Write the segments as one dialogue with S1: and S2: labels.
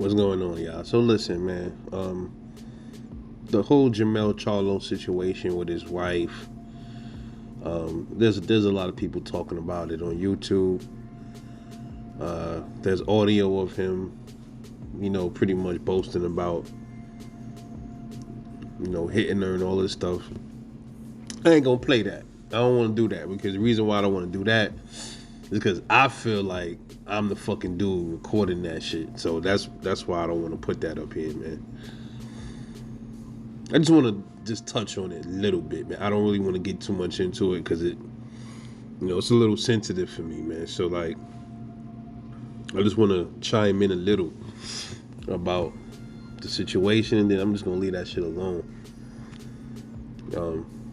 S1: What's going on, y'all? So listen, man. The whole Jermell Charlo situation with his wife. There's a lot of people talking about it on YouTube. There's audio of him, pretty much boasting about, hitting her and all this stuff. I ain't gonna play that. I don't want to do that because the reason why I don't want to do that is because I feel like I'm the fucking dude recording that shit. So that's why I don't want to put that up here, man. I just want to just touch on it a little bit, man. I don't really want to get too much into it because it's a little sensitive for me, man. So like, I just want to chime in a little about the situation, and then I'm just gonna leave that shit alone.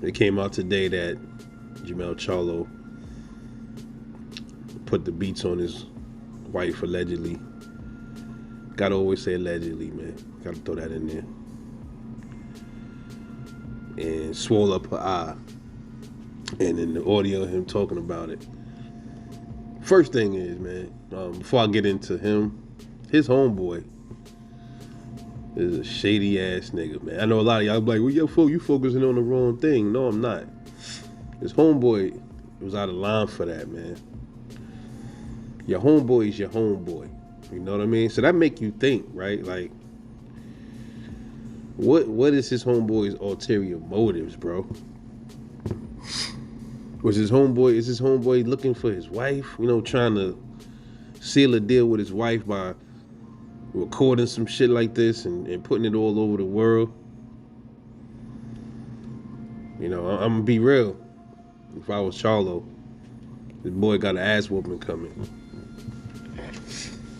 S1: It came out today that Jermell Charlo put the beats on his wife allegedly. Gotta always say allegedly, man. Gotta throw that in there. And swole up her eye. And in the audio of him talking about it. First thing is, man, before I get into him, his homeboy is a shady ass nigga, man. I know a lot of y'all be like, well, you focusing on the wrong thing. No, I'm not. His homeboy was out of line for that, man. Your homeboy is your homeboy. You know what I mean? So that make you think, right? Like, what is his homeboy's ulterior motives, bro? Is his homeboy looking for his wife? Trying to seal a deal with his wife by recording some shit like this and putting it all over the world? I'm gonna be real. If I was Charlo, this boy got an ass whooping coming.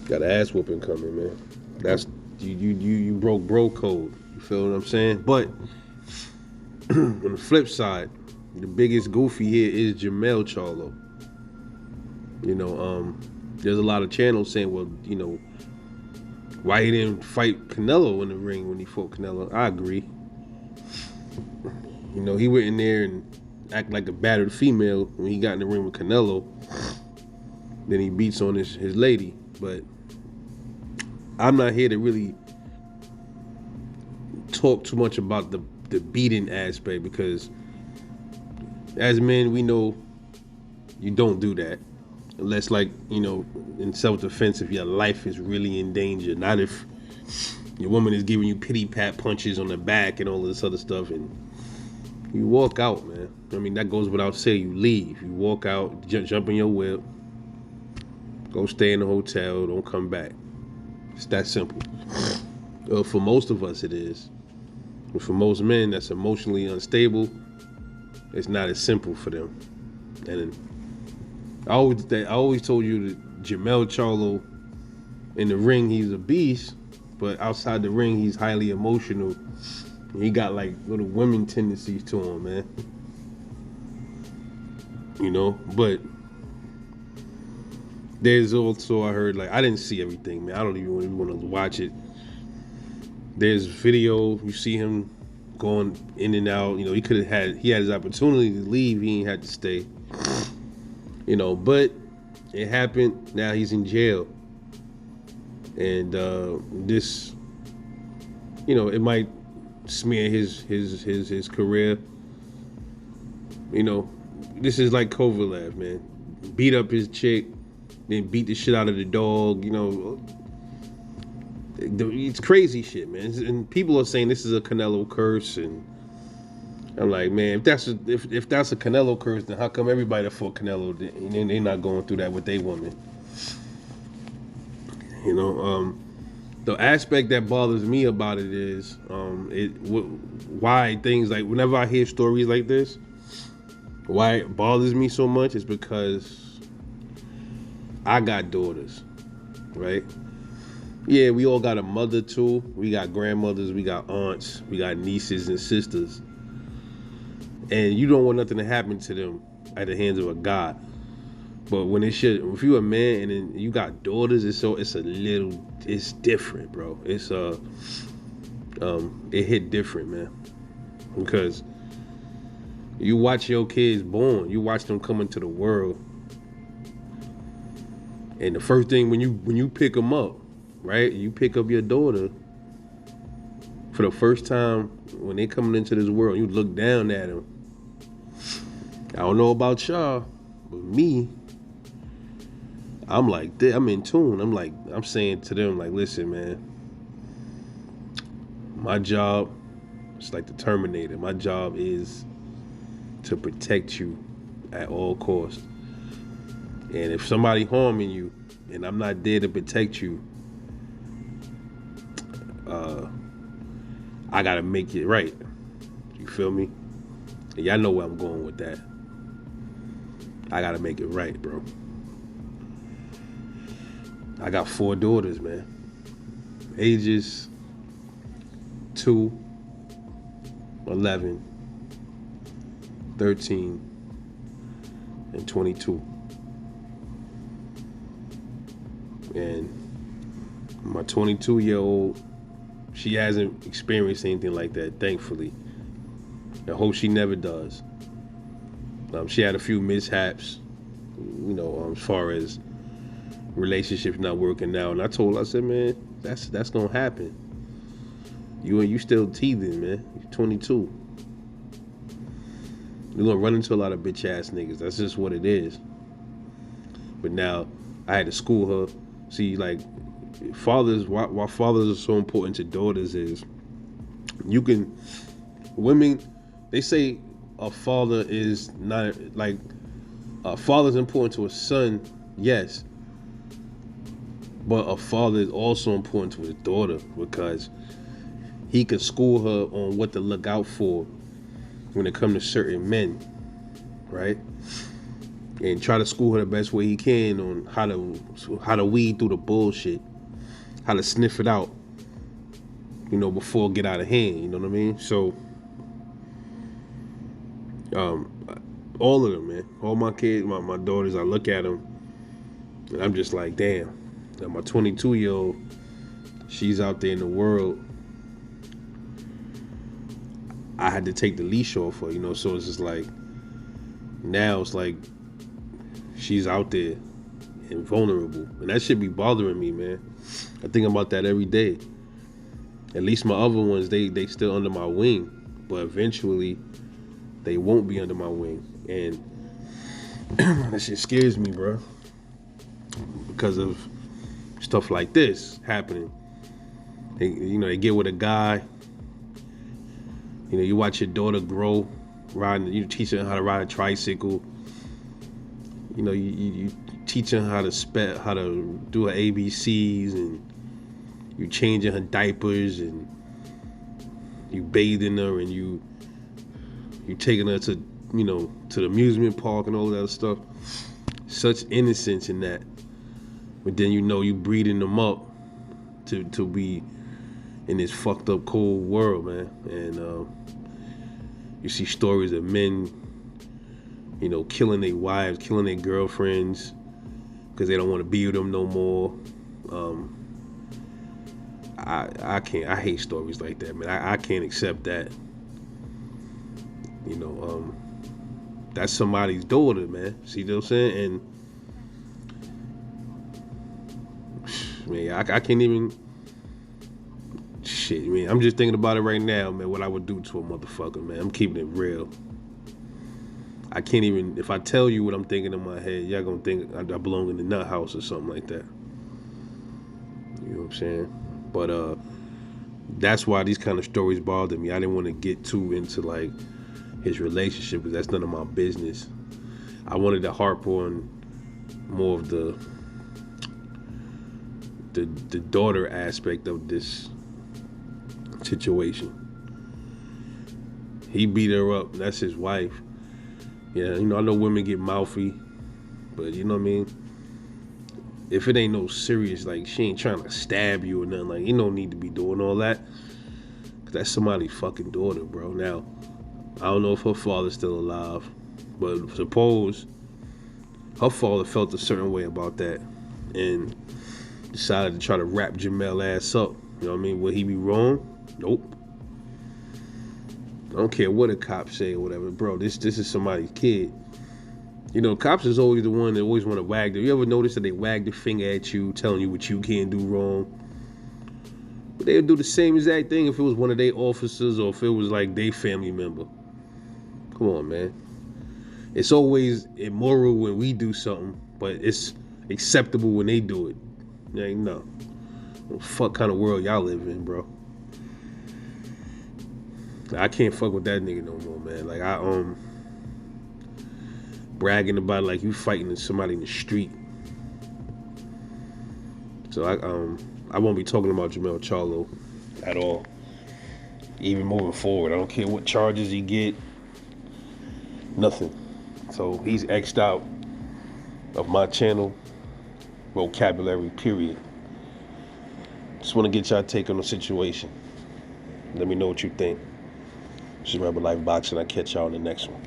S1: Got an ass whooping coming, man. That's you broke bro code. You feel what I'm saying? But on the flip side, the biggest goofy here is Jermell Charlo. There's a lot of channels saying, well, why he didn't fight Canelo in the ring when he fought Canelo. I agree. He went in there and acted like a battered female when he got in the ring with Canelo. Then he beats on his lady. But I'm not here to really talk too much about the beating aspect, because as men, we know you don't do that unless, like, in self-defense, if your life is really in danger. Not if your woman is giving you pity pat punches on the back and all this other stuff, and you walk out, man. I mean, that goes without saying. You leave. You walk out, jump in your whip, go stay in the hotel, don't come back. It's that simple. For most of us, it is. But for most men that's emotionally unstable, it's not as simple for them. And I always told you that Jermell Charlo, in the ring, he's a beast, but outside the ring, he's highly emotional. He got like little women tendencies to him, man. But there's also, I heard, like, I didn't see everything, man. I don't even want to watch it. There's video, you see him going in and out. He had his opportunity to leave. He ain't had to stay. But it happened. Now he's in jail. And this, it might smear his career. This is like Kovalev, man. Beat up his chick, then beat the shit out of the dog. It's crazy shit, man. And people are saying this is a Canelo curse, and I'm like, man, if that's a Canelo curse, then how come everybody that fought Canelo, they're not going through that with their woman? The aspect that bothers me about it is why things like, whenever I hear stories like this, why it bothers me so much is because I got daughters, right? Yeah, we all got a mother too. We got grandmothers, we got aunts, we got nieces and sisters. And you don't want nothing to happen to them at the hands of a God. But if you're a man and then you got daughters, it's different, bro. It hit different, man. Because you watch your kids born, you watch them come into the world. And the first thing when you pick them up, right? You pick up your daughter for the first time when they coming into this world. You look down at them. I don't know about y'all, but me, I'm like this. I'm in tune. I'm saying to them, like, listen, man, my job is like the Terminator. My job is to protect you at all costs. And if somebody harming you and I'm not there to protect you, I gotta make it right. You feel me? And y'all know where I'm going with that. I gotta make it right, bro. I got 4 daughters, man. Ages 2, 11, 13, and 22. And my 22-year-old, she hasn't experienced anything like that, thankfully. I hope she never does. She had a few mishaps, as far as relationships not working out. And I told her, I said, man, that's gonna happen. You still teething, man. You're 22. You're gonna run into a lot of bitch ass niggas. That's just what it is. But now I had to school her. See, like, why fathers are so important to daughters is women, they say a father is not, like, a father's important to a son, yes. But a father is also important to his daughter because he can school her on what to look out for when it comes to certain men, right? And try to school her the best way he can on how to weed through the bullshit, how to sniff it out, before it get out of hand. You know what I mean? So, all of them, man, all my kids, my daughters, I look at them, and I'm just like, damn. Now my 22-year-old, she's out there in the world. I had to take the leash off her, so it's just like, now it's like she's out there and vulnerable. And that should be bothering me, man. I think about that every day. At least my other ones, they still under my wing. But eventually, they won't be under my wing. And that shit scares me, bro. Because of stuff like this happening. They get with a guy. You watch your daughter grow, riding. You teach her how to ride a tricycle. You teach her how to do her ABCs, and you changing her diapers, and you bathing her, and you taking her to to the amusement park and all that stuff. Such innocence in that. But then you breeding them up to be in this fucked up cold world, man. And you see stories of men, killing their wives, killing their girlfriends because they don't want to be with them no more. I can't. I hate stories like that, man. I can't accept that. That's somebody's daughter, man. See what I'm saying? And man, I can't even. Shit, man. I'm just thinking about it right now, man. What I would do to a motherfucker, man. I'm keeping it real. I can't even. If I tell you what I'm thinking in my head, y'all gonna think I belong in the nut house or something like that. You know what I'm saying? But that's why these kind of stories bother me. I didn't want to get too into like his relationship because that's none of my business. I wanted to harp on more of the daughter aspect of this situation. He beat her up. That's his wife. Yeah, I know women get mouthy, but you know what I mean? If it ain't no serious, like, she ain't trying to stab you or nothing, like, you don't need to be doing all that. Cause that's somebody's fucking daughter, bro. Now, I don't know if her father's still alive, but suppose her father felt a certain way about that and decided to try to wrap Jermell ass up. You know what I mean? Would he be wrong? Nope. I don't care what a cop say or whatever, bro. This is somebody's kid. Cops is always the one that always want to wag their. You ever notice that they wag their finger at you, telling you what you can't do wrong? But they would do the same exact thing if it was one of their officers or if it was like their family member. Come on, man. It's always immoral when we do something, but it's acceptable when they do it. Like, no. What the fuck kind of world y'all live in, bro? I can't fuck with that nigga no more, man. Like, bragging about like you fighting somebody in the street. So I won't be talking about Jermell Charlo at all. Even moving forward, I don't care what charges he get. Nothing. So he's X'd out of my channel vocabulary, period. Just want to get y'all take on the situation. Let me know what you think. This is Rebel Life Boxing. I'll catch y'all in the next one.